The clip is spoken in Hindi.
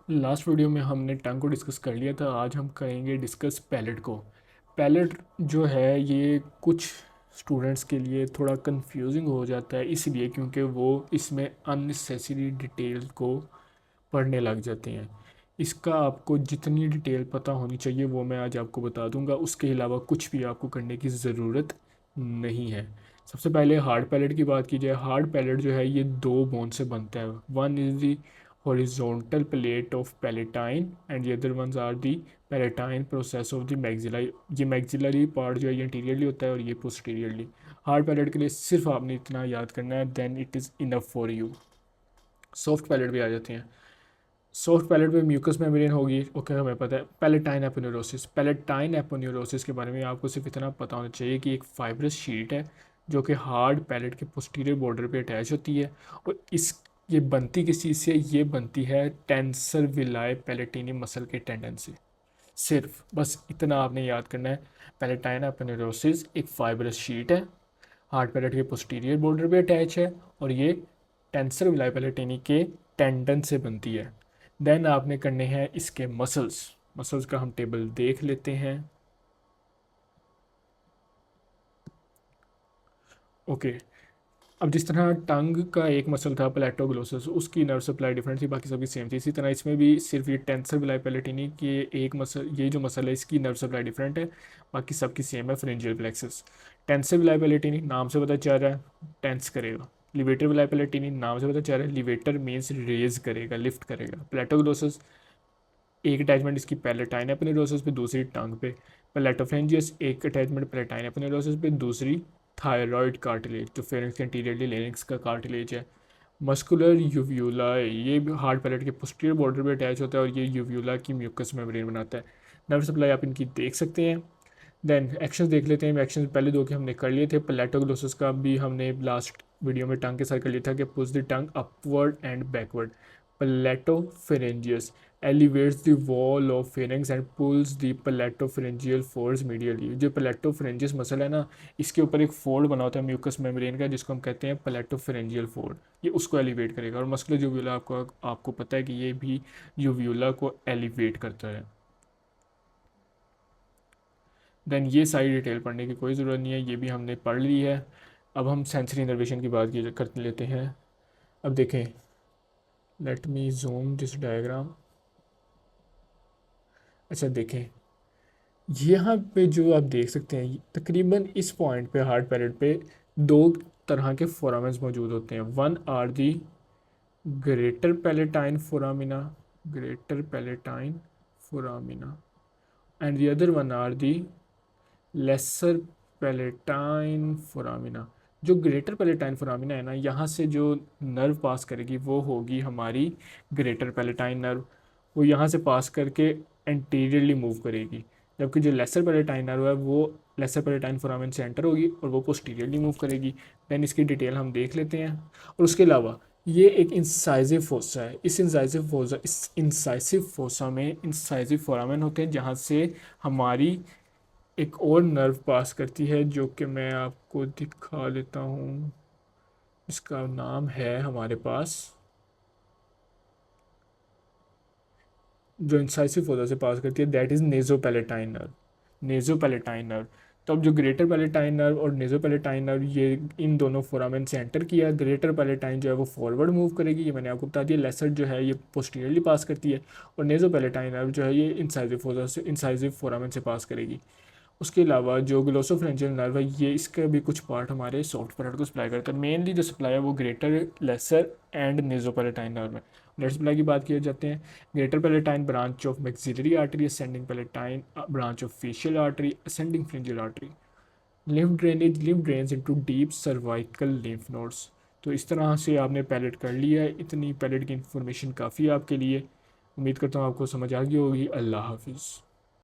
लास्ट वीडियो में हमने टंग को डिस्कस कर लिया था। आज हम करेंगे डिस्कस पैलेट को। पैलेट जो है ये कुछ स्टूडेंट्स के लिए थोड़ा कंफ्यूजिंग हो जाता है, इसलिए क्योंकि वो इसमें अननेसेसरी डिटेल को पढ़ने लग जाते हैं। इसका आपको जितनी डिटेल पता होनी चाहिए वो मैं आज आपको बता दूंगा। उसके अलावा कुछ भी आपको करने की ज़रूरत नहीं है। सबसे पहले हार्ड पैलेट की बात की जाए। हार्ड पैलेट जो है ये दो बोन से बनता है। One is the horizontal plate of palatine and the other ones are the palatine process of the maxilla। ये maxillary part जो है ये anteriorly होता है और ये posteriorly। हार्ड पैलेट के लिए सिर्फ आपने इतना याद करना है, then it is enough for you. Soft palate भी आ जाते हैं। सॉफ्ट पैलेट में म्यूकस मेम्ब्रेन होगी, ओके हमें पता है। पैलेटाइन एपोन्यूरोसिस, पैलेटाइन एपोन्यूरोसिस के बारे में आपको सिर्फ इतना पता होना चाहिए कि एक फाइब्रस शीट है जो कि हार्ड पैलेट के पोस्टीरियर बॉर्डर पे अटैच होती है। और इस ये बनती किस चीज़ से? ये बनती है टेंसर विलाय पैलेटिनी मसल के टेंडन से। सिर्फ बस इतना आपने याद करना है। पैलेटाइन एपोन्यूरोसिस एक फाइब्रस शीट है, हार्ड पैलेट के पोस्टीरियर बॉर्डर पे अटैच है और ये टेंसर विलाय पैलेटिनी के टेंडन से बनती है। देन आपने करने हैं इसके मसल्स। मसल्स का हम टेबल देख लेते हैं। ओके, अब जिस तरह टंग का एक मसल था प्लेटोग्लोसस, उसकी नर्व सप्लाई डिफरेंट थी, बाकी सबकी सेम थी। इसी तरह इसमें भी सिर्फ ये टेंसर विलाय पैलेटिनी की एक मसल, ये जो मसल है इसकी नर्व सप्लाई डिफरेंट है, बाकी सबकी सेम है। फ्रेंजियल प्लेक्सस, टेंसर विलाय पैलेटिनी नाम से पता चल रहा है टेंस करेगा। लिवेटर विलाय पैलेटिनी नाम से पता चल रहा है लिवेटर मीन्स रेज करेगा, लिफ्ट करेगा। प्लेटोग्लोसस एक अटैचमेंट इसकी पैलेटाइन एपोनेरोसिस पे, दूसरी टंग पे। पैलेटोफ्रेंजियस एक अटैचमेंट पैलेटाइन एपोनेरोसिस पे, दूसरी थायराइड कार्टिलेज जो फेरेंक्स के एंटीरियरली लेरिंक्स का कार्टिलेज है। मस्कुलर यूव्यूला, ये भी हार्ड पैलेट के पोस्टीरियर बॉर्डर पे अटैच होता है और ये यूव्यूला की म्यूकस मेम्ब्रेन बनाता है। नर्व सप्लाई आप इनकी देख सकते हैं। देन एक्शंस देख लेते हैं। एक्शंस पहले दो के हमने कर लिए थे। पैलेटोग्लोसिस का भी हमने लास्ट वीडियो में टंग के साथ कर लिया था कि push the tongue upward and backward. Palatopharyngeus elevates the wall of pharynx and pulls the palatopharyngeal folds medially। जो palatopharyngeus मसल है ना, इसके ऊपर एक फोल्ड बना होता है म्यूकस मेम्ब्रेन का, जिसको हम कहते हैं palatopharyngeal फोल्ड। ये उसको एलिवेट करेगा। और मस्कुलर यूव्यूला आपको आपको पता है कि ये भी यूव्यूला को एलिवेट करता है। देन ये सारी डिटेल पढ़ने की कोई ज़रूरत नहीं है, ये भी हमने पढ़ ली है। अब हम सेंसरी इनर्वेशन की बात कर लेते हैं। अब देखें, let me zoom this diagram. अच्छा देखें, यहाँ पे जो आप देख सकते हैं तकरीबन इस पॉइंट पे हार्ड पैलेट पे दो तरह के फोरामेंस मौजूद होते हैं। One are the greater palatine foramina, greater palatine foramina, and the other one are the lesser palatine foramina. जो ग्रेटर पैलेटाइन फोरामिना है ना, यहाँ से जो नर्व पास करेगी वो होगी हमारी ग्रेटर पैलेटाइन नर्व। वो यहाँ से पास करके एंटीरियरली मूव करेगी, जबकि जो लेसर पैलेटाइन नर्व है वो लेसर पैलेटाइन फोरामेन से एंटर होगी और वो पोस्टीरियरली मूव करेगी। देन इसकी डिटेल हम देख लेते हैं। और उसके अलावा ये एक इंसाइजिव फोसा है। इस इंसाइसिव फोसा में इंसाइजिव फोरामेन होते हैं जहाँ से हमारी एक और नर्व पास करती है, जो कि मैं आपको दिखा देता हूँ। इसका नाम है हमारे पास, जो इंसाइसिव फोसा से पास करती है, दैट इज़ नेजोपैलेटाइन नर्व। नेजोपैलेटाइन नर्व। तो अब जो ग्रेटर पैलेटाइन नर्व और नेजोपैलेटाइन नर्व, ये इन दोनों फोरामेन से एंटर किया। ग्रेटर पैलेटाइन जो है वो फॉरवर्ड मूव करेगी, ये मैंने आपको बता दिया। लेसर जो है ये पोस्टीरियरली पास करती है और नेजोपैलेटाइन नर्व जो है ये इंसाइसिव फोसा से, इंसाइसिव फोरामेन से पास करेगी। उसके अलावा जो ग्लोसोफ्रेंजियल नर्व है ये, इसका भी कुछ पार्ट हमारे सॉफ्ट पैलेट को सप्लाई करता है। मेनली जो सप्लाई है वो greater, lesser and nasopalatine nerve है। ब्लड सप्लाई की बात की जाते हैं। Greater palatine branch of maxillary artery, ascending palatine branch of facial artery, ascending pharyngeal artery. Lymph drainage, lymph drains into deep cervical lymph nodes. तो इस तरह से आपने पैलेट कर लिया है। इतनी पैलेट की इंफॉर्मेशन काफ़ी है आपके लिए। उम्मीद करता हूँ आपको समझ आ गई होगी। अल्लाह हाफिज़।